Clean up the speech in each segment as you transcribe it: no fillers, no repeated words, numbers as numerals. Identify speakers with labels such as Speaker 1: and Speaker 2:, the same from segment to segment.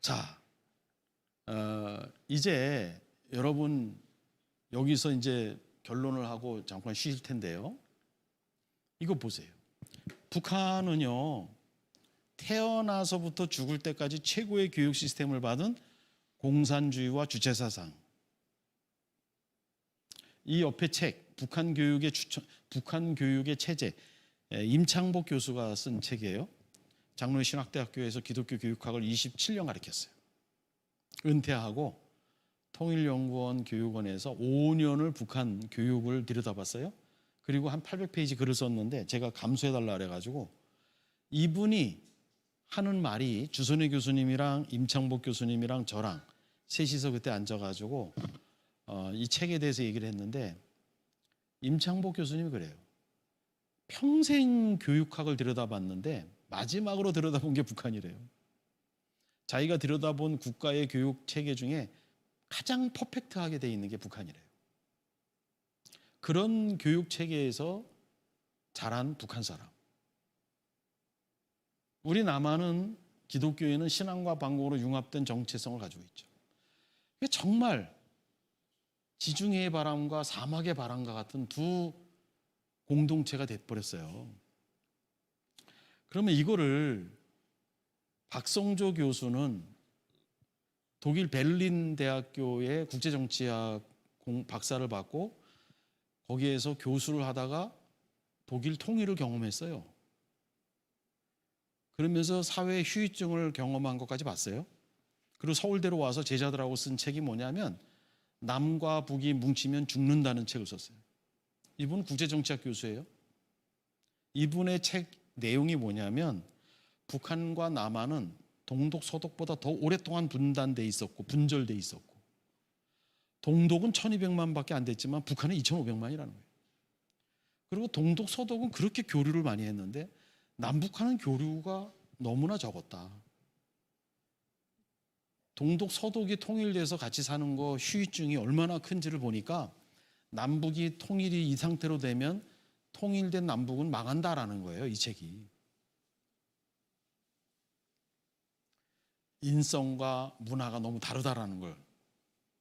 Speaker 1: 자, 이제 여러분 여기서 이제 결론을 하고 잠깐 쉬실 텐데요. 이거 보세요. 북한은요, 태어나서부터 죽을 때까지 최고의 교육 시스템을 받은 공산주의와 주체사상. 이 옆에 책, 북한 교육의 체제, 임창복 교수가 쓴 책이에요. 장로의 신학대학교에서 기독교 교육학을 27년 가르쳤어요. 은퇴하고 통일연구원 교육원에서 5년을 북한 교육을 들여다봤어요. 그리고 한 800페이지 글을 썼는데 제가 감수해달라 그래가지고 이분이 하는 말이 주선혜 교수님이랑 임창복 교수님이랑 저랑 셋이서 그때 앉아가지고 이 책에 대해서 얘기를 했는데, 임창복 교수님이 그래요. 평생 교육학을 들여다봤는데 마지막으로 들여다본 게 북한이래요. 자기가 들여다본 국가의 교육 체계 중에 가장 퍼펙트하게 돼 있는 게 북한이래요. 그런 교육 체계에서 자란 북한 사람. 우리 남한은 기독교에는 신앙과 방공으로 융합된 정체성을 가지고 있죠. 이게 정말 지중해의 바람과 사막의 바람과 같은 두 공동체가 돼버렸어요. 그러면 이거를 박성조 교수는 독일 베를린 대학교의 국제정치학 박사를 받고 거기에서 교수를 하다가 독일 통일을 경험했어요. 그러면서 사회 휴유증을 경험한 것까지 봤어요. 그리고 서울대로 와서 제자들하고 쓴 책이 뭐냐면 남과 북이 뭉치면 죽는다는 책을 썼어요. 이분은 국제정치학 교수예요. 이분의 책 내용이 뭐냐면 북한과 남한은 동독 서독보다 더 오랫동안 분단돼 있었고 분절돼 있었고, 동독은 1200만 밖에 안 됐지만 북한은 2500만이라는 거예요. 그리고 동독 서독은 그렇게 교류를 많이 했는데 남북한은 교류가 너무나 적었다. 동독 서독이 통일돼서 같이 사는 거 휴유증이 얼마나 큰지를 보니까 남북이 통일이 이 상태로 되면 통일된 남북은 망한다라는 거예요, 이 책이. 인성과 문화가 너무 다르다라는 걸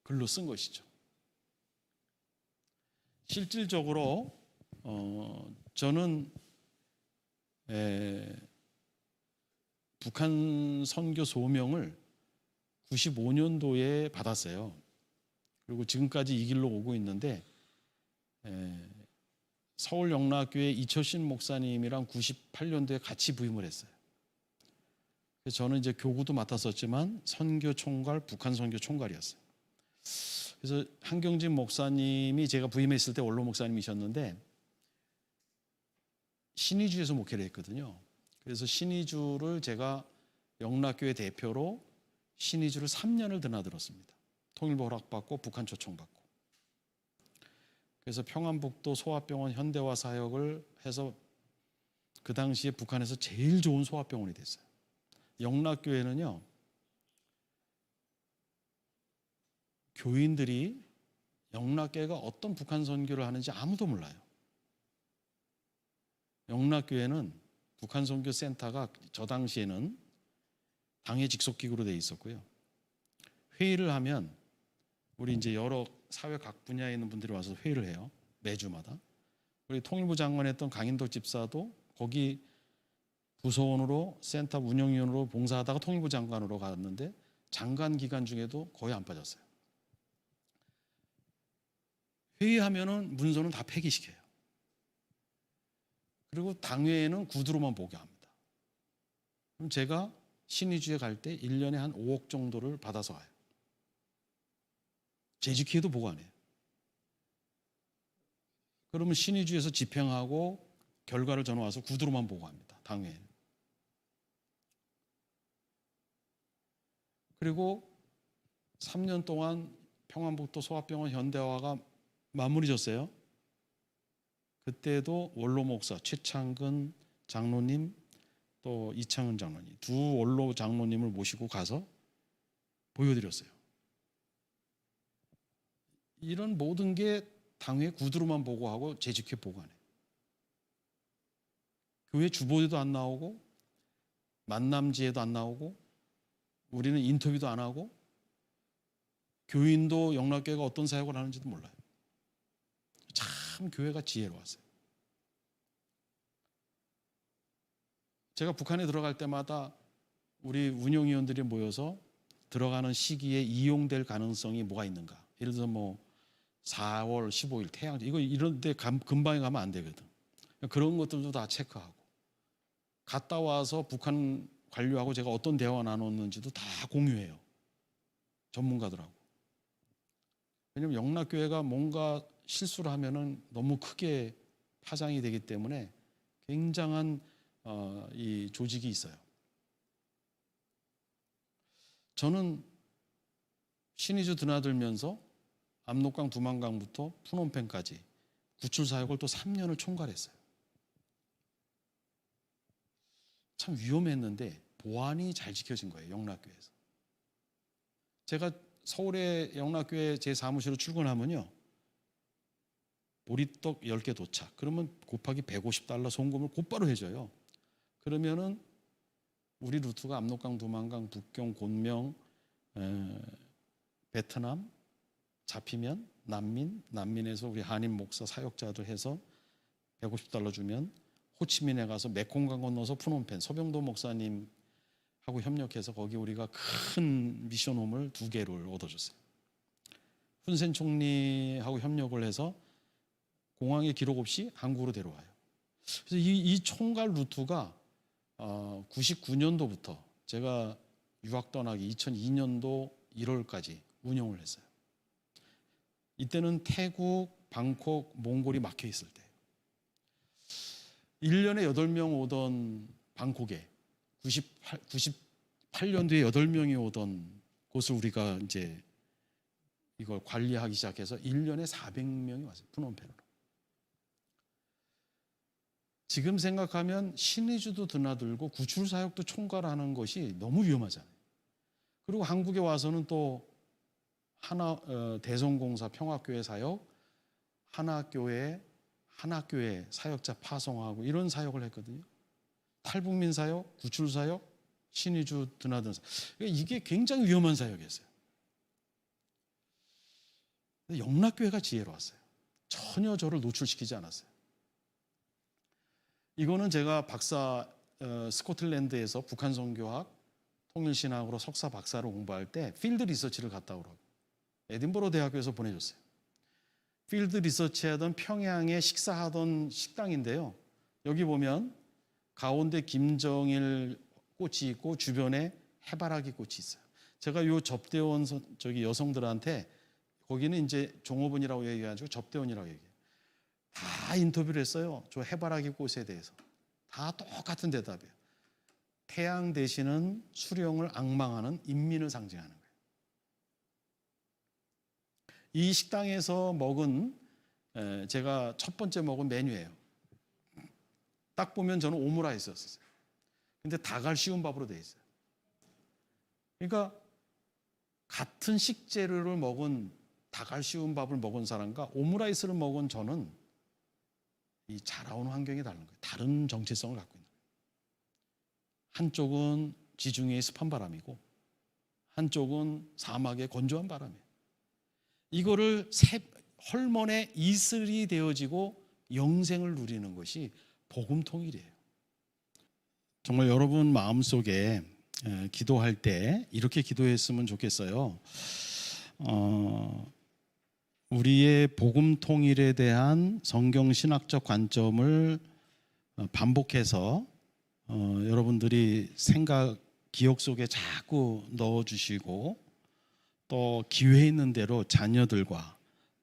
Speaker 1: 글로 쓴 것이죠. 실질적으로 저는 북한 선교 소명을 95년도에 받았어요. 그리고 지금까지 이 길로 오고 있는데, 서울 영락교회 이철신 목사님이랑 98년도에 같이 부임을 했어요. 그래서 저는 이제 교구도 맡았었지만 선교 총괄, 북한 선교 총괄이었어요. 그래서 한경진 목사님이 제가 부임했을 때 원로 목사님이셨는데 신의주에서 목회를 했거든요. 그래서 신의주를 제가 영락교회 대표로 신의주를 3년을 드나들었습니다. 통일부 허락받고 북한 초청받고. 그래서 평안북도 소아병원 현대화 사역을 해서 그 당시에 북한에서 제일 좋은 소아병원이 됐어요. 영락교회는요, 교인들이 영락교회가 어떤 북한 선교를 하는지 아무도 몰라요. 영락교회는 북한 선교 센터가 저 당시에는 당의 직속기구로 되어 있었고요. 회의를 하면 우리 이제 여러 사회 각 분야에 있는 분들이 와서 회의를 해요. 매주마다. 우리 통일부 장관 했던 강인덕 집사도 거기 부서원으로 센터 운영위원으로 봉사하다가 통일부 장관으로 갔는데 장관 기간 중에도 거의 안 빠졌어요. 회의하면은 문서는 다 폐기시켜요. 그리고 당회에는 구두로만 보게 합니다. 그럼 제가 신의주에 갈 때 1년에 한 5억 정도를 받아서 와요. 재직회도 보고 안 해요. 그러면 신의주에서 집행하고 결과를 저는 와서 구두로만 보고 합니다. 당회에는. 그리고 3년 동안 평안북도 소아병원 현대화가 마무리졌어요. 그때도 원로 목사 최창근 장로님 또 이창은 장로님 두 원로 장로님을 모시고 가서 보여드렸어요. 이런 모든 게 당회 구두로만 보고하고 재직회 보고 안 해요. 교회 주보에도 안 나오고 만남지에도 안 나오고 우리는 인터뷰도 안 하고 교인도 영락교회가 어떤 사역을 하는지도 몰라요. 참 교회가 지혜로웠어요. 제가 북한에 들어갈 때마다 우리 운영위원들이 모여서 들어가는 시기에 이용될 가능성이 뭐가 있는가. 예를 들어서 뭐 4월 15일 태양절 이거 이런데 금방에 가면 안 되거든. 그런 것들도 다 체크하고 갔다 와서 북한 관료하고 제가 어떤 대화 나눴는지도 다 공유해요. 전문가들하고. 왜냐하면 영락교회가 뭔가 실수를 하면은 너무 크게 파장이 되기 때문에 굉장한 이 조직이 있어요. 저는 신의주 드나들면서 압록강 두만강부터 푸놈펜까지 구출 사역을 또 3년을 총괄했어요. 참 위험했는데 보안이 잘 지켜진 거예요. 영락교회에서. 제가 서울의 영락교회 제 사무실로 출근하면요, 보리떡 10개 도착. 그러면 곱하기 $150 송금을 곧바로 해줘요. 그러면은 우리 루트가 압록강, 두만강, 북경, 곤명, 베트남 잡히면 난민에서 우리 한인 목사 사역자들 해서 $150 주면 호치민에 가서 메콩강 건너서 푸놈펜 서병도 목사님하고 협력해서 거기 우리가 큰 미션홈을 2개를 얻어줬어요. 훈센 총리하고 협력을 해서 공항에 기록 없이 한국으로 데려와요. 그래서 이 총괄 루트가 99년도부터 제가 유학 떠나기 2002년도 1월까지 운영을 했어요. 이때는 태국, 방콕, 몽골이 막혀 있을 때 1년에 8명 오던 방콕에 98년도에 8명이 오던 곳을 우리가 이제 이걸 관리하기 시작해서 1년에 400명이 왔어요. 푸놈펜으로. 지금 생각하면 신의주도 드나들고 구출 사역도 총괄하는 것이 너무 위험하잖아요. 그리고 한국에 와서는 또 대성공사 평화교회 사역, 하나교회 사역자 파송하고 이런 사역을 했거든요. 탈북민 사역, 구출 사역, 신의주 드나드는 사역. 이게 굉장히 위험한 사역이었어요. 영락교회가 지혜로웠어요. 전혀 저를 노출시키지 않았어요. 이거는 제가 스코틀랜드에서 북한 선교학, 통일신학으로 석사 박사를 공부할 때 필드 리서치를 갔다 오라고 에딘버러 대학교에서 보내줬어요. 필드 리서치하던 평양에 식사하던 식당인데요. 여기 보면 가운데 김정일 꽃이 있고 주변에 해바라기 꽃이 있어요. 제가 요 접대원 여성들한테 거기는 이제 종업원이라고 얘기하고 접대원이라고 얘기해요. 다 인터뷰를 했어요. 저 해바라기 꽃에 대해서. 다 똑같은 대답이에요. 태양 대신은 수령을 앙망하는 인민을 상징하는 거예요. 이 식당에서 먹은 제가 첫 번째 먹은 메뉴예요. 딱 보면 저는 오므라이스였어요. 근데 닭알 씌운 밥으로 되어 있어요. 그러니까 같은 식재료를 먹은 닭알 씌운 밥을 먹은 사람과 오므라이스를 먹은 저는 이 자라오는 환경이 다른 거예요. 다른 정체성을 갖고 있는 거예요. 한쪽은 지중해의 습한 바람이고 한쪽은 사막의 건조한 바람이에요. 이거를 헐몬의 이슬이 되어지고 영생을 누리는 것이 복음 통일이에요. 정말 여러분 마음속에 기도할 때 이렇게 기도했으면 좋겠어요. 우리의 복음 통일에 대한 성경 신학적 관점을 반복해서 여러분들이 기억 속에 자꾸 넣어주시고 또 기회 있는 대로 자녀들과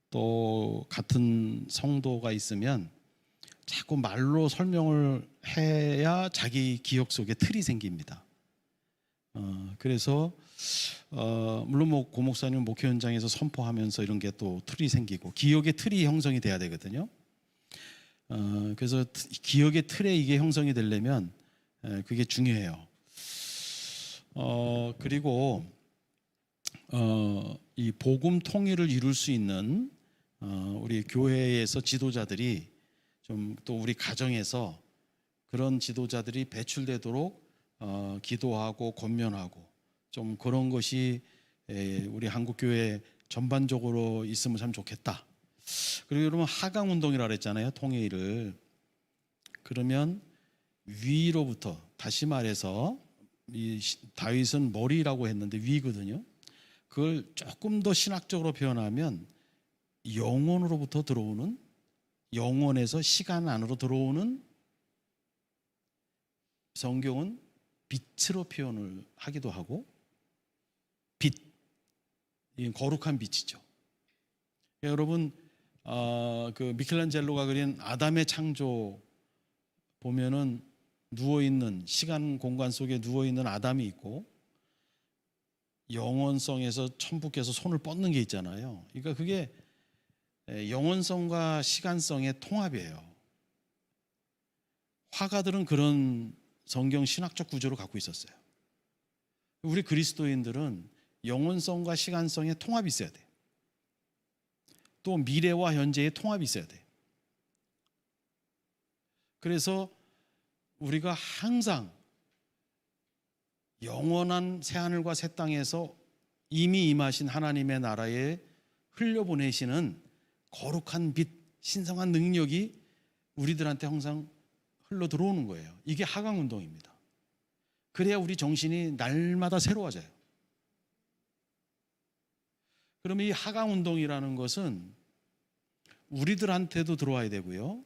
Speaker 1: 또 같은 성도가 있으면 자꾸 말로 설명을 해야 자기 기억 속에 틀이 생깁니다. 그래서 물론 뭐 고목사님 목회 현장에서 선포하면서 이런 게 또 틀이 생기고 기억의 틀이 형성이 돼야 되거든요. 그래서 기억의 틀에 이게 형성이 되려면 그게 중요해요. 그리고 이 복음 통일을 이룰 수 있는 우리 교회에서 지도자들이 좀 또 우리 가정에서 그런 지도자들이 배출되도록 기도하고 권면하고 좀 그런 것이 우리 한국 교회 전반적으로 있으면 참 좋겠다. 그리고 여러분 하강 운동이라 그랬잖아요. 통일을. 그러면 위로부터, 다시 말해서 이 다윗은 머리라고 했는데 위거든요. 그걸 조금 더 신학적으로 표현하면 영혼으로부터 들어오는, 영혼에서 시간 안으로 들어오는, 성경은 빛으로 표현을 하기도 하고, 빛, 이 거룩한 빛이죠. 여러분 그 미켈란젤로가 그린 아담의 창조 보면은 누워있는, 시간 공간 속에 누워있는 아담이 있고 영원성에서 천부께서 손을 뻗는 게 있잖아요. 그러니까 그게 영원성과 시간성의 통합이에요. 화가들은 그런 성경 신학적 구조를 갖고 있었어요. 우리 그리스도인들은 영원성과 시간성의 통합이 있어야 돼요. 또 미래와 현재의 통합이 있어야 돼요. 그래서 우리가 항상 영원한 새하늘과 새 땅에서 이미 임하신 하나님의 나라에 흘려보내시는 거룩한 빛, 신성한 능력이 우리들한테 항상 흘러 들어오는 거예요. 이게 하강 운동입니다. 그래야 우리 정신이 날마다 새로워져요. 그러면 이 하강 운동이라는 것은 우리들한테도 들어와야 되고요.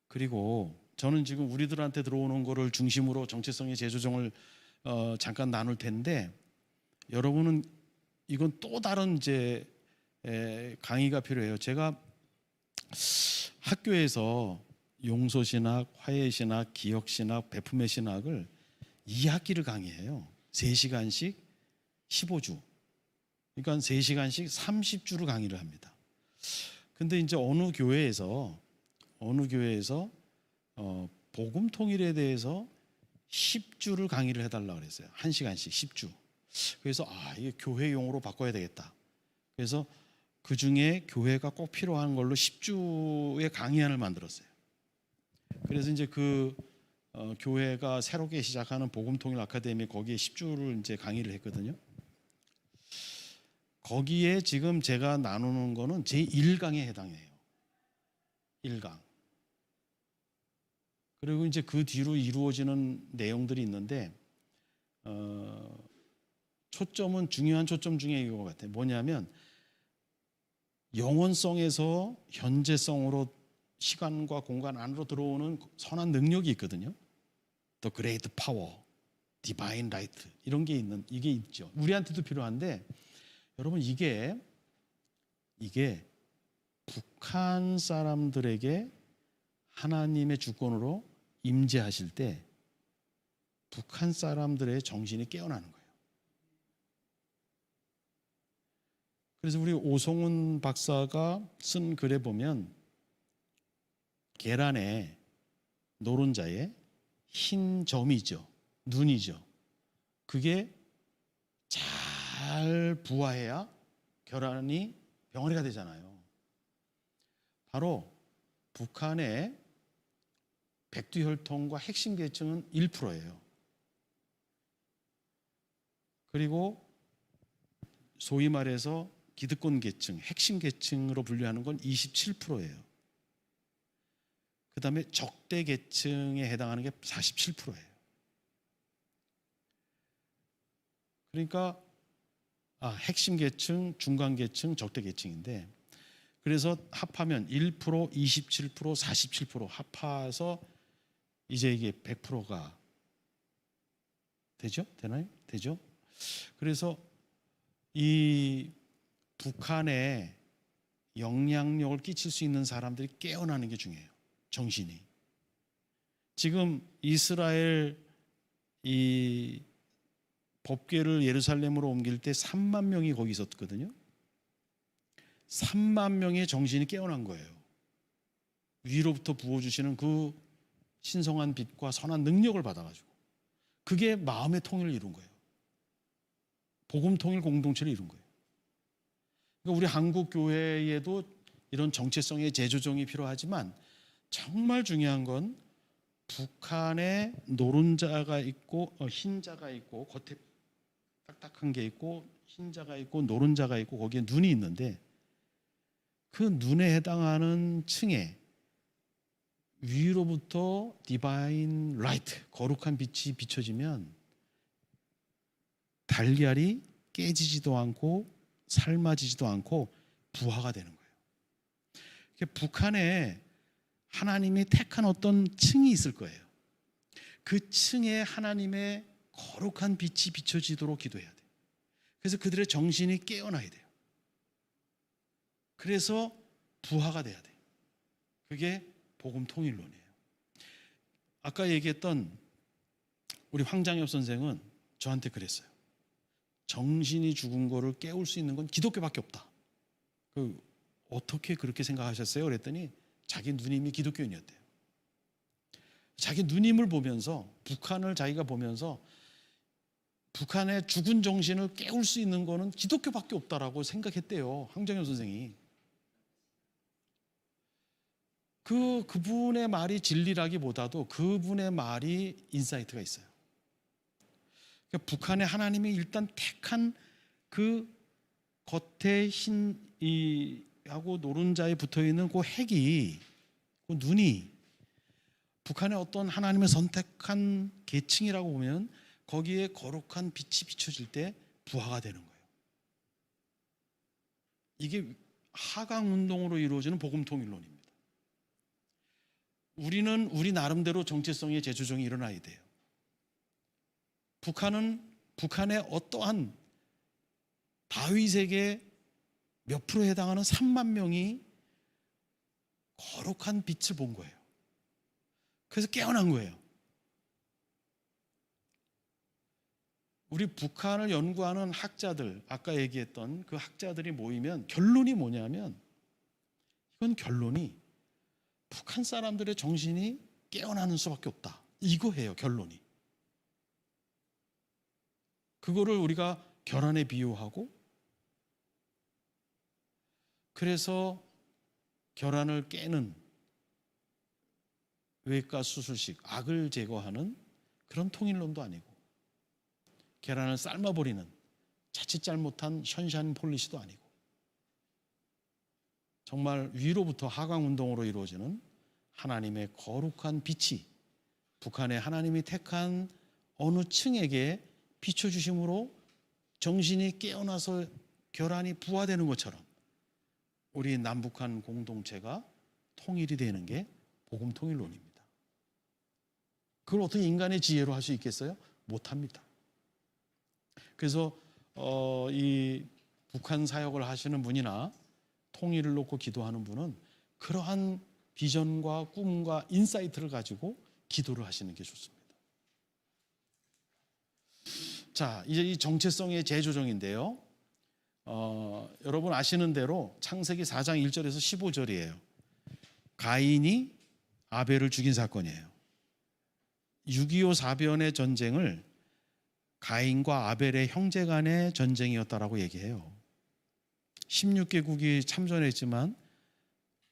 Speaker 1: 그리고 저는 지금 우리들한테 들어오는 거를 중심으로 정체성의 재조정을 잠깐 나눌 텐데, 여러분은 이건 또 다른 이제 강의가 필요해요. 제가 학교에서 용서신학, 화해신학, 기억신학, 베품의 신학을 2학기를 강의해요. 3시간씩 15주. 그러니까 3시간씩 30주를 강의를 합니다. 근데 이제 어느 교회에서 복음 통일에 대해서 10주를 강의를 해달라고 그랬어요. 1시간씩 10주. 그래서 이게 교회 용어로 바꿔야 되겠다. 그래서 그 중에 교회가 꼭 필요한 걸로 10주의 강의안을 만들었어요. 그래서 이제 그 교회가 새롭게 시작하는 복음 통일 아카데미, 거기에 10주를 이제 강의를 했거든요. 거기에 지금 제가 나누는 거는 제 1강에 해당해요. 1강. 그리고 이제 그 뒤로 이루어지는 내용들이 있는데, 초점은, 중요한 초점 중에 이거 같아요. 뭐냐면 영원성에서 현재성으로 시간과 공간 안으로 들어오는 선한 능력이 있거든요. The Great Power, Divine Light, 이런 게 이게 있죠. 우리한테도 필요한데, 여러분 이게 북한 사람들에게 하나님의 주권으로 임재하실 때 북한 사람들의 정신이 깨어나는 거예요. 그래서 우리 오성훈 박사가 쓴 글에 보면 계란에 노른자에 흰 점이죠. 눈이죠. 그게 잘 부화해야 계란이 병아리가 되잖아요. 바로 북한의 백두혈통과 핵심 계층은 1%예요. 그리고 소위 말해서 기득권 계층, 핵심 계층으로 분류하는 건 27%예요. 그 다음에 적대 계층에 해당하는 게 47%예요. 그러니까 핵심 계층, 중간 계층, 적대 계층인데, 그래서 합하면 1%, 27%, 47% 합해서 이제 이게 100%가 되죠? 되나요? 되죠? 그래서 이 북한에 영향력을 끼칠 수 있는 사람들이 깨어나는 게 중요해요. 정신이. 지금 이스라엘 이 법궤를 예루살렘으로 옮길 때 3만 명이 거기 있었거든요. 3만 명의 정신이 깨어난 거예요. 위로부터 부어주시는 그 신성한 빛과 선한 능력을 받아가지고, 그게 마음의 통일을 이룬 거예요. 복음 통일 공동체를 이룬 거예요. 그러니까 우리 한국 교회에도 이런 정체성의 재조정이 필요하지만, 정말 중요한 건 북한에 노른자가 있고 흰자가 있고 겉에 딱딱한 게 있고 흰자가 있고 노른자가 있고 거기에 눈이 있는데 그 눈에 해당하는 층에 위로부터 디바인 라이트, 거룩한 빛이 비춰지면 달걀이 깨지지도 않고 삶아지지도 않고 부화가 되는 거예요. 북한에 하나님이 택한 어떤 층이 있을 거예요. 그 층에 하나님의 거룩한 빛이 비춰지도록 기도해야 돼요. 그래서 그들의 정신이 깨어나야 돼요. 그래서 부화가 돼야 돼요. 그게 복음 통일론이에요. 아까 얘기했던 우리 황장엽 선생은 저한테 그랬어요. 정신이 죽은 거를 깨울 수 있는 건 기독교밖에 없다. 어떻게 그렇게 생각하셨어요? 그랬더니 자기 누님이 기독교인이었대요. 자기 누님을 보면서 북한을 자기가 보면서 북한의 죽은 정신을 깨울 수 있는 거는 기독교밖에 없다라고 생각했대요. 황정현 선생이. 그분의 말이 진리라기보다도 그분의 말이 인사이트가 있어요. 그러니까 북한에 하나님이 일단 택한 그 겉에 흰 하고 노른자에 붙어있는 그 핵이, 그 눈이 북한의 어떤 하나님의 선택한 계층이라고 보면 거기에 거룩한 빛이 비춰질 때 부화가 되는 거예요. 이게 하강 운동으로 이루어지는 복음 통일론입니다. 우리는 우리 나름대로 정체성의 재조정이 일어나야 돼요. 북한의 어떠한 다윗에게 몇 프로에 해당하는 3만 명이 거룩한 빛을 본 거예요. 그래서 깨어난 거예요. 우리 북한을 연구하는 학자들, 아까 얘기했던 그 학자들이 모이면 결론이 뭐냐면, 이건 결론이 북한 사람들의 정신이 깨어나는 수밖에 없다. 이거예요, 결론이. 그거를 우리가 결함에 비유하고, 그래서 결함을 깨는 외과 수술식, 악을 제거하는 그런 통일론도 아니고, 계란을 삶아버리는 자칫 잘못한 션샤인 폴리시도 아니고, 정말 위로부터 하강 운동으로 이루어지는 하나님의 거룩한 빛이 북한의 하나님이 택한 어느 층에게 비춰주심으로 정신이 깨어나서 결함이 부화되는 것처럼 우리 남북한 공동체가 통일이 되는 게 복음 통일론입니다. 그걸 어떻게 인간의 지혜로 할 수 있겠어요? 못합니다. 그래서 이 북한 사역을 하시는 분이나 통일을 놓고 기도하는 분은 그러한 비전과 꿈과 인사이트를 가지고 기도를 하시는 게 좋습니다. 자, 이제 이 정체성의 재조정인데요. 여러분 아시는 대로 창세기 4장 1절에서 15절이에요. 가인이 아벨을 죽인 사건이에요. 6.25 사변의 전쟁을 가인과 아벨의 형제 간의 전쟁이었다라고 얘기해요. 16개국이 참전했지만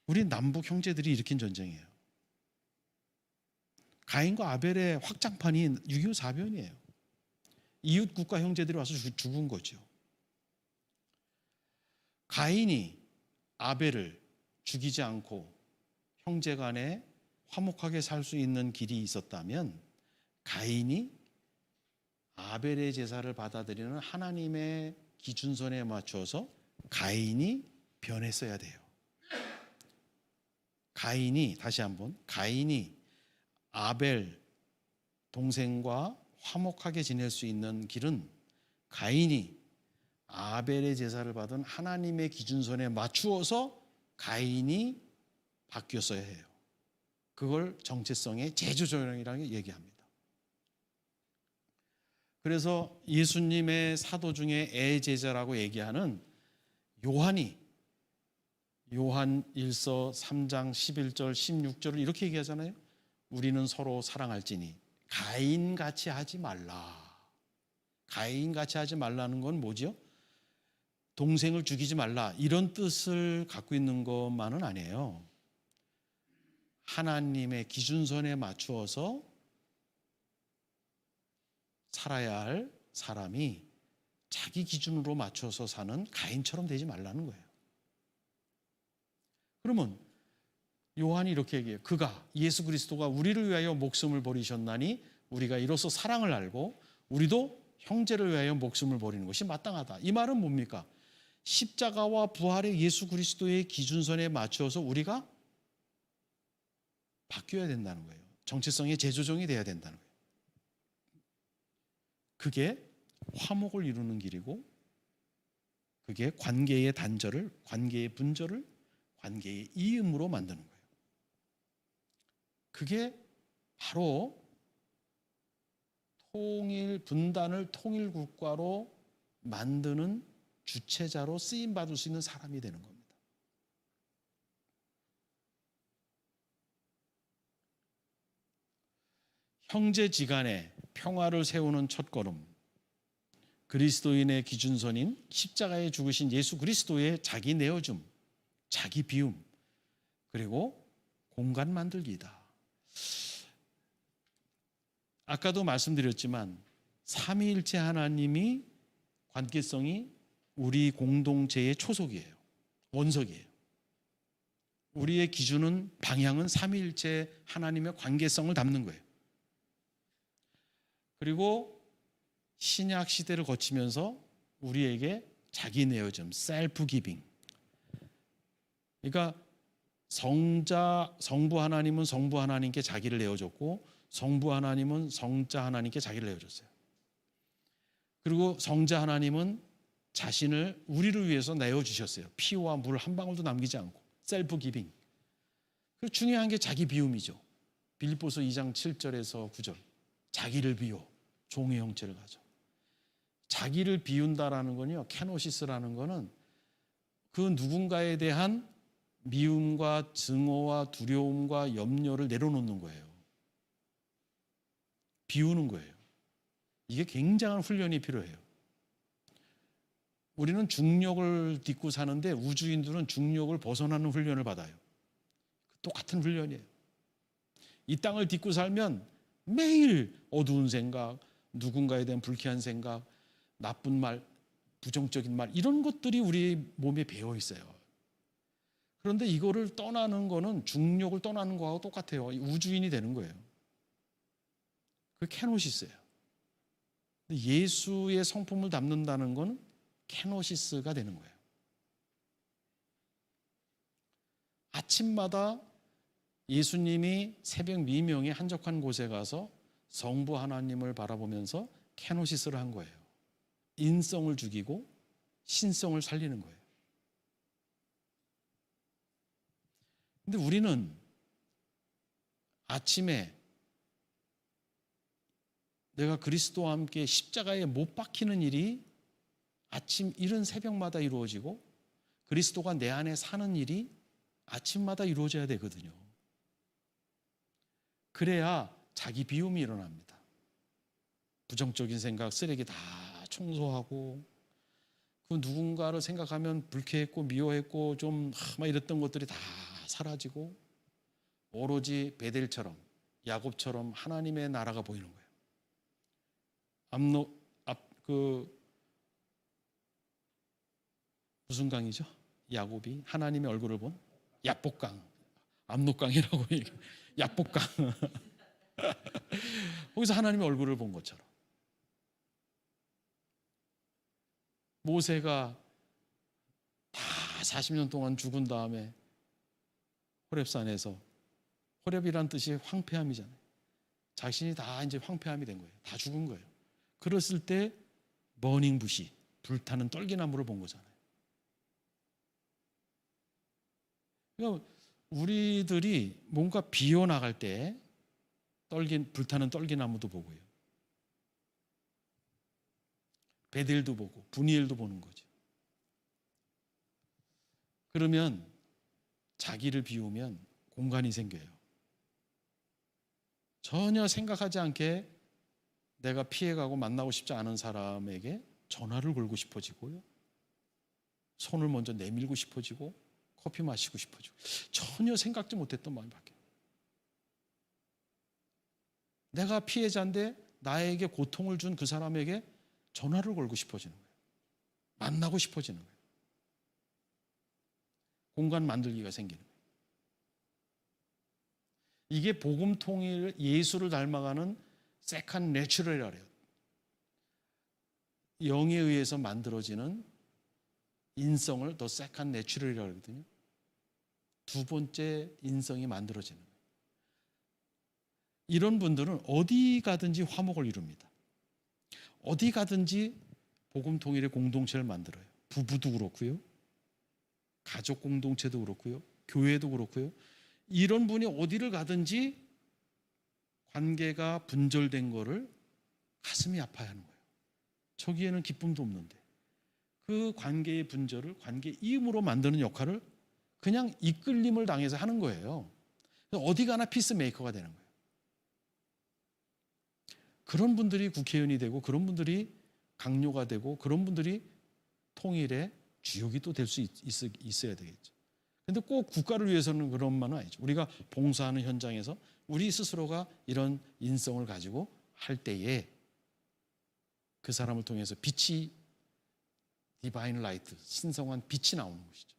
Speaker 1: 우리 남북 형제들이 일으킨 전쟁이에요. 가인과 아벨의 확장판이 6.25 사변이에요. 이웃 국가 형제들이 와서 죽은 거죠. 가인이 아벨을 죽이지 않고 형제 간에 화목하게 살 수 있는 길이 있었다면 가인이 아벨의 제사를 받아들이는 하나님의 기준선에 맞춰서 가인이 변했어야 돼요. 다시 한번 가인이 아벨 동생과 화목하게 지낼 수 있는 길은 가인이 아벨의 제사를 받은 하나님의 기준선에 맞추어서 가인이 바뀌었어야 해요. 그걸 정체성의 재조정이라고 얘기합니다. 그래서 예수님의 사도 중에 애제자라고 얘기하는 요한 1서 3장 11절 16절을 이렇게 얘기하잖아요. 우리는 서로 사랑할지니 가인같이 하지 말라. 가인같이 하지 말라는 건 뭐죠? 동생을 죽이지 말라 이런 뜻을 갖고 있는 것만은 아니에요. 하나님의 기준선에 맞추어서 살아야 할 사람이 자기 기준으로 맞춰서 사는 가인처럼 되지 말라는 거예요. 그러면 요한이 이렇게 얘기해요. 그가, 예수 그리스도가 우리를 위하여 목숨을 버리셨나니 우리가 이로써 사랑을 알고 우리도 형제를 위하여 목숨을 버리는 것이 마땅하다. 이 말은 뭡니까? 십자가와 부활의 예수 그리스도의 기준선에 맞춰서 우리가 바뀌어야 된다는 거예요. 정체성의 재조정이 돼야 된다는 거예요. 그게 화목을 이루는 길이고, 그게 관계의 단절을, 관계의 분절을 관계의 이음으로 만드는 거예요. 그게 바로 분단을 통일국가로 만드는 주체자로 쓰임받을 수 있는 사람이 되는 겁니다. 형제지간에 평화를 세우는 첫걸음, 그리스도인의 기준선인 십자가에 죽으신 예수 그리스도의 자기 내어줌, 자기 비움, 그리고 공간 만들기이다. 아까도 말씀드렸지만 삼위일체 하나님이 관계성이 우리 공동체의 초석이에요. 원석이에요. 우리의 기준은, 방향은 삼위일체 하나님의 관계성을 담는 거예요. 그리고 신약 시대를 거치면서 우리에게 자기 내어줌, 셀프 기빙. 그러니까 성부 하나님은 성부 하나님께 자기를 내어줬고, 성부 하나님은 성자 하나님께 자기를 내어줬어요. 그리고 성자 하나님은 자신을 우리를 위해서 내어주셨어요. 피와 물 한 방울도 남기지 않고. 셀프 기빙. 그리고 중요한 게 자기 비움이죠. 빌립보서 2장 7절에서 9절. 자기를 비워 종의 형체를 가져. 자기를 비운다라는 건요, 케노시스라는 거는 그 누군가에 대한 미움과 증오와 두려움과 염려를 내려놓는 거예요. 비우는 거예요. 이게 굉장한 훈련이 필요해요. 우리는 중력을 딛고 사는데 우주인들은 중력을 벗어나는 훈련을 받아요. 똑같은 훈련이에요. 이 땅을 딛고 살면 매일 어두운 생각, 누군가에 대한 불쾌한 생각, 나쁜 말, 부정적인 말, 이런 것들이 우리 몸에 배어 있어요. 그런데 이거를 떠나는 거는 중력을 떠나는 거하고 똑같아요. 우주인이 되는 거예요. 그게 케노시스예요. 예수의 성품을 담는다는 건 케노시스가 되는 거예요. 아침마다 예수님이 새벽 미명에 한적한 곳에 가서 성부 하나님을 바라보면서 케노시스를 한 거예요. 인성을 죽이고 신성을 살리는 거예요. 근데 우리는 아침에 내가 그리스도와 함께 십자가에 못 박히는 일이 아침 이른 새벽마다 이루어지고, 그리스도가 내 안에 사는 일이 아침마다 이루어져야 되거든요. 그래야 자기 비움이 일어납니다. 부정적인 생각, 쓰레기 다 청소하고, 그 누군가를 생각하면 불쾌했고 미워했고 좀 막 이랬던 것들이 다 사라지고, 오로지 베델처럼, 야곱처럼 하나님의 나라가 보이는 거예요. 무슨 강이죠? 야곱이 하나님의 얼굴을 본 야복강, 압록강이라고 얘기해요. 야복강. 거기서 하나님의 얼굴을 본 것처럼. 모세가 다 40년 동안 죽은 다음에 호렙산에서, 호렙이란 뜻이 황폐함이잖아요. 자신이 다 이제 황폐함이 된 거예요. 다 죽은 거예요. 그랬을 때 버닝 부시, 불타는 떨기나무를 본 거잖아요. 그러니까 우리들이 뭔가 비워나갈 때 불타는 떨기나무도 보고요. 베델도 보고 분이엘도 보는 거죠. 그러면 자기를 비우면 공간이 생겨요. 전혀 생각하지 않게 내가 피해가고 만나고 싶지 않은 사람에게 전화를 걸고 싶어지고요. 손을 먼저 내밀고 싶어지고 커피 마시고 싶어지고, 전혀 생각지 못했던 마음이 바뀌어요. 내가 피해자인데 나에게 고통을 준 그 사람에게 전화를 걸고 싶어지는 거예요. 만나고 싶어지는 거예요. 공간 만들기가 생기는 거예요. 이게 복음 통일, 예수를 닮아가는 세컨 내추럴이래요. 영에 의해서 만들어지는 인성을 더 세컨 내추럴이라고 하거든요. 두 번째 인성이 만들어지는 거예요. 이런 분들은 어디 가든지 화목을 이룹니다. 어디 가든지 복음 통일의 공동체를 만들어요. 부부도 그렇고요. 가족 공동체도 그렇고요. 교회도 그렇고요. 이런 분이 어디를 가든지 관계가 분절된 거를 가슴이 아파하는 거예요. 저기에는 기쁨도 없는데 그 관계의 분절을 관계이음으로 만드는 역할을 그냥 이끌림을 당해서 하는 거예요. 어디 가나 피스메이커가 되는 거예요. 그런 분들이 국회의원이 되고 그런 분들이 강요가 되고 그런 분들이 통일의 주역이 또 될 수 있어야 되겠죠. 근데 꼭 국가를 위해서는 그런 만은 아니죠. 우리가 봉사하는 현장에서 우리 스스로가 이런 인성을 가지고 할 때에 그 사람을 통해서 빛이 디바인 라이트, 신성한 빛이 나오는 것이죠.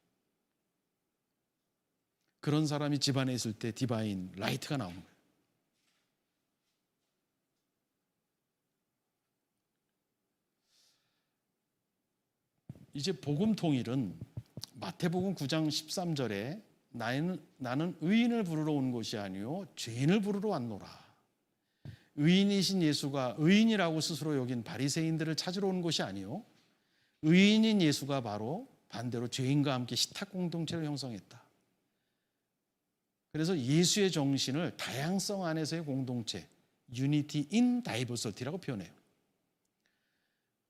Speaker 1: 그런 사람이 집안에 있을 때 디바인 라이트가 나오는 거예요. 이제 복음 통일은 마태복음 9장 13절에 나는 의인을 부르러 온 것이 아니요 죄인을 부르러 왔노라. 의인이신 예수가 의인이라고 스스로 여긴 바리새인들을 찾으러 온 것이 아니요 의인인 예수가 바로 반대로 죄인과 함께 식탁 공동체를 형성했다. 그래서 예수의 정신을 다양성 안에서의 공동체, Unity in Diversity라고 표현해요.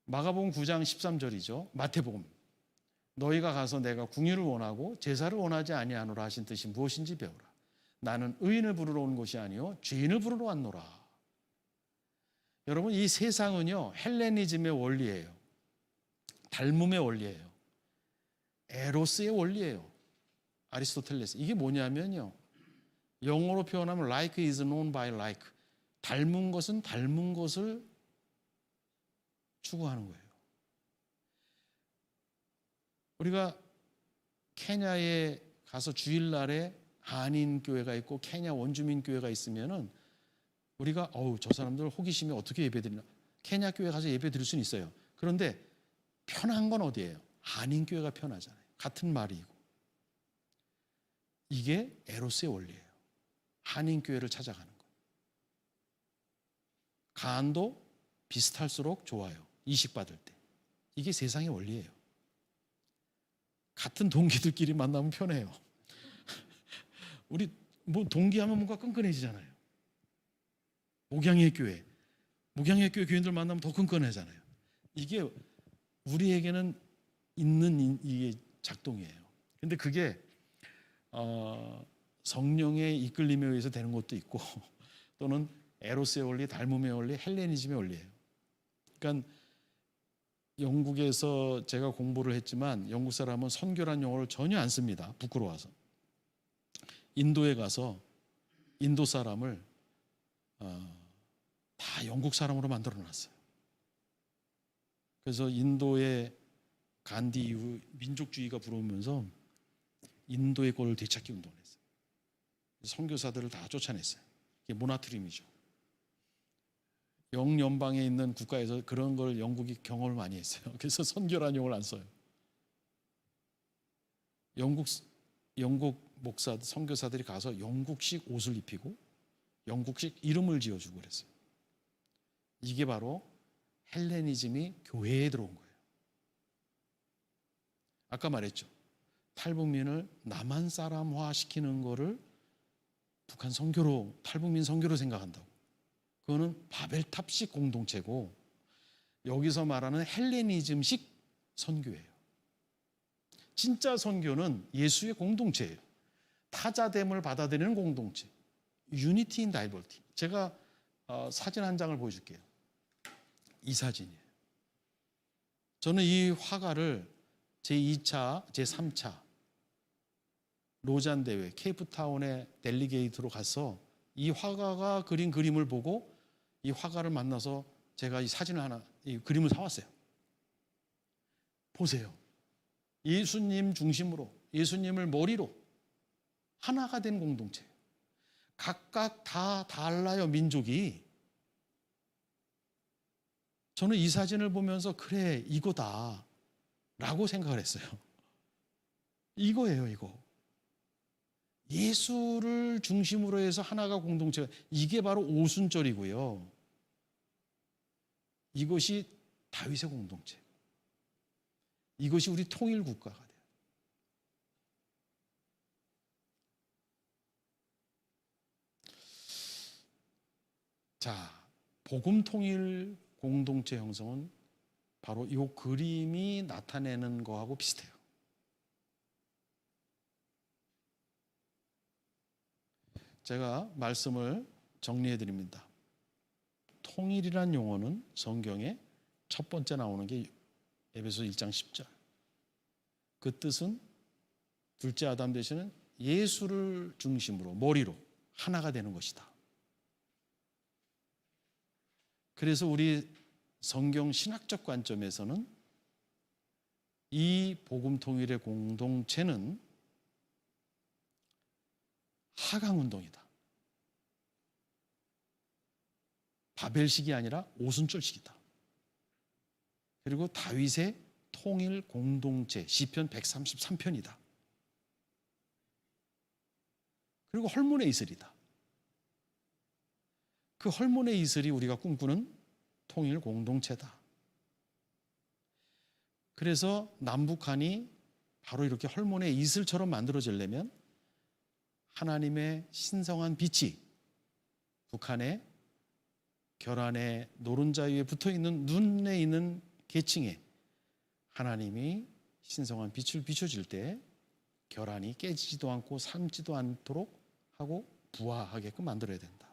Speaker 1: 마가복음 9장 13절이죠. 마태복음 너희가 가서 내가 궁유를 원하고 제사를 원하지 아니하노라 하신 뜻이 무엇인지 배우라. 나는 의인을 부르러 온 것이 아니요 죄인을 부르러 왔노라. 여러분 이 세상은요 헬레니즘의 원리예요. 닮음의 원리예요. 에로스의 원리예요. 아리스토텔레스. 이게 뭐냐면요. 영어로 표현하면 like is known by like. 닮은 것은 닮은 것을 추구하는 거예요. 우리가 케냐에 가서 주일날에 한인 교회가 있고 케냐 원주민 교회가 있으면은 우리가 저 사람들 호기심이 어떻게 예배드리나. 케냐 교회 가서 예배 드릴 수는 있어요. 그런데 편한 건 어디예요? 한인 교회가 편하잖아요. 같은 말이고. 이게 에로스의 원리예요. 한인 교회를 찾아가는 거. 간도 비슷할수록 좋아요. 이식 받을 때. 이게 세상의 원리예요. 같은 동기들끼리 만나면 편해요. 우리 뭐 동기하면 뭔가 끈끈해지잖아요. 목양의 교회 교인들 만나면 더 끈끈해잖아요. 이게 우리에게는 있는 이게 작동이에요. 근데 그게 성령의 이끌림에 의해서 되는 것도 있고 또는 에로스의 원리, 닮음의 원리, 헬레니즘의 원리예요. 그러니까 영국에서 제가 공부를 했지만 영국 사람은 선교란 용어를 전혀 안 씁니다. 부끄러워서. 인도에 가서 인도 사람을 다 영국 사람으로 만들어 놨어요. 그래서 인도의 간디 이후 민족주의가 불어오면서 인도의 꼴을 되찾기 운동을 했어요. 선교사들을 다 쫓아냈어요. 이게 모나트림이죠. 영연방에 있는 국가에서 그런 걸 영국이 경험을 많이 했어요. 그래서 선교라는 용어를 안 써요. 영국 목사, 선교사들이 가서 영국식 옷을 입히고 영국식 이름을 지어주고 그랬어요. 이게 바로 헬레니즘이 교회에 들어온 거예요. 아까 말했죠. 탈북민을 남한 사람화 시키는 거를 북한 선교로, 탈북민 선교로 생각한다고. 그거는 바벨탑식 공동체고 여기서 말하는 헬레니즘식 선교예요. 진짜 선교는 예수의 공동체예요. 타자됨을 받아들이는 공동체. 유니티 인 다이버티. 제가 사진 한 장을 보여줄게요. 이 사진이에요. 저는 이 화가를 제2차, 제3차 로잔 대회 케이프타운의 델리게이트로 가서 이 화가가 그린 그림을 보고 이 화가를 만나서 제가 이 사진을 하나, 이 그림을 사왔어요. 보세요. 예수님 중심으로, 예수님을 머리로 하나가 된 공동체. 각각 다 달라요, 민족이. 저는 이 사진을 보면서 그래, 이거다 라고 생각을 했어요. 이거예요, 이거. 예수를 중심으로 해서 하나가 공동체가, 이게 바로 오순절이고요. 이것이 다윗의 공동체. 이것이 우리 통일 국가가 돼요. 자, 복음 통일 공동체 형성은 바로 이 그림이 나타내는 거하고 비슷해요. 제가 말씀을 정리해 드립니다. 통일이란 용어는 성경에 첫 번째 나오는 게 에베소 1장 10절. 그 뜻은 둘째 아담 되시는 예수를 중심으로, 머리로 하나가 되는 것이다. 그래서 우리 성경 신학적 관점에서는 이 복음 통일의 공동체는 하강운동이다. 바벨식이 아니라 오순절식이다. 그리고 다윗의 통일 공동체, 시편 133편이다. 그리고 헐몬의 이슬이다. 그 헐몬의 이슬이 우리가 꿈꾸는 통일 공동체다. 그래서 남북한이 바로 이렇게 헐몬의 이슬처럼 만들어지려면 하나님의 신성한 빛이 북한의 결안의 노른자 위에 붙어있는 눈에 있는 계층에 하나님이 신성한 빛을 비춰줄 때 결안이 깨지지도 않고 삶지도 않도록 하고 부화하게끔 만들어야 된다.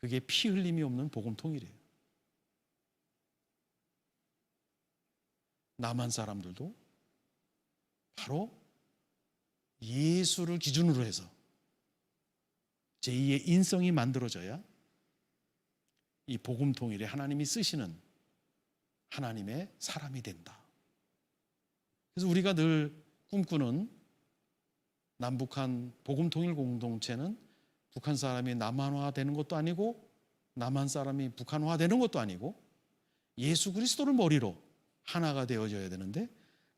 Speaker 1: 그게 피 흘림이 없는 복음 통일이에요. 남한 사람들도 바로 예수를 기준으로 해서 제2의 인성이 만들어져야 이 복음 통일에 하나님이 쓰시는 하나님의 사람이 된다. 그래서 우리가 늘 꿈꾸는 남북한 복음 통일 공동체는 북한 사람이 남한화 되는 것도 아니고 남한 사람이 북한화 되는 것도 아니고 예수 그리스도를 머리로 하나가 되어져야 되는데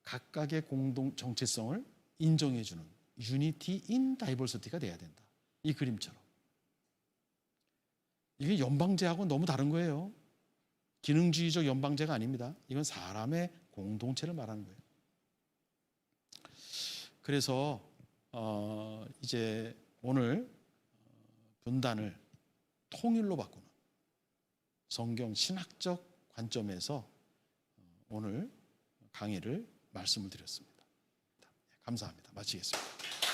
Speaker 1: 각각의 공동 정체성을 인정해주는 유니티 인 다이버시티가 돼야 된다. 이 그림처럼. 이게 연방제하고 너무 다른 거예요. 기능주의적 연방제가 아닙니다. 이건 사람의 공동체를 말하는 거예요. 그래서 이제 오늘 분단을 통일로 바꾸는 성경 신학적 관점에서 오늘 강의를 말씀을 드렸습니다. 감사합니다. 마치겠습니다.